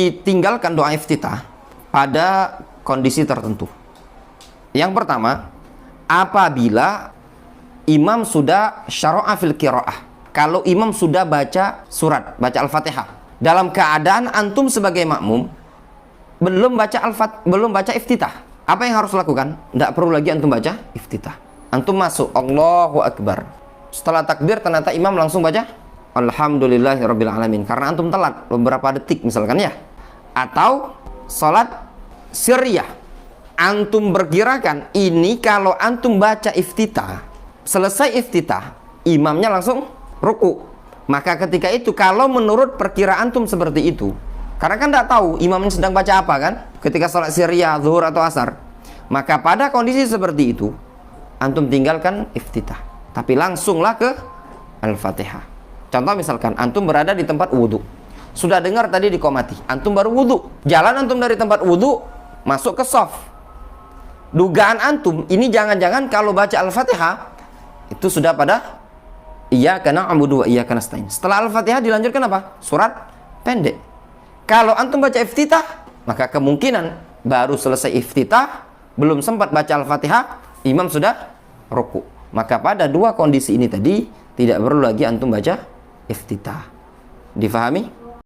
ditinggalkan doa iftitah pada kondisi tertentu. Yang pertama, apabila imam sudah syara'a fil qiraah. Kalau imam sudah baca surat, baca Al-Fatihah, dalam keadaan antum sebagai makmum belum baca iftitah, apa yang harus lakukan? Tidak perlu lagi antum baca iftitah. Antum masuk Allahu Akbar. Setelah takbir ternyata imam langsung baca Alhamdulillahirabbil alamin karena antum telat beberapa detik misalkan ya. Atau salat sirriyah. Antum perkirakan ini kalau antum baca iftitah, selesai iftitah, imamnya langsung ruku. Maka ketika itu kalau menurut perkiraan antum seperti itu, karena kan tidak tahu imamnya sedang baca apa kan, ketika sholat sirriyah, zuhur atau asar, maka pada kondisi seperti itu, antum tinggalkan iftitah, tapi langsunglah ke Al-Fatihah. Contoh misalkan antum berada di tempat wudhu, sudah dengar tadi diqomati, antum baru wudhu, jalan antum dari tempat wudhu masuk ke shaf. Dugaan antum ini jangan-jangan kalau baca Al-Fatihah itu sudah pada iyyaka na'budu wa iyyaka nasta'in. Setelah Al-Fatihah dilanjutkan apa? Surat pendek. Kalau antum baca iftitah, maka kemungkinan baru selesai iftitah, belum sempat baca Al-Fatihah, imam sudah ruku. Maka pada dua kondisi ini tadi tidak perlu lagi antum baca iftitah. Difahami?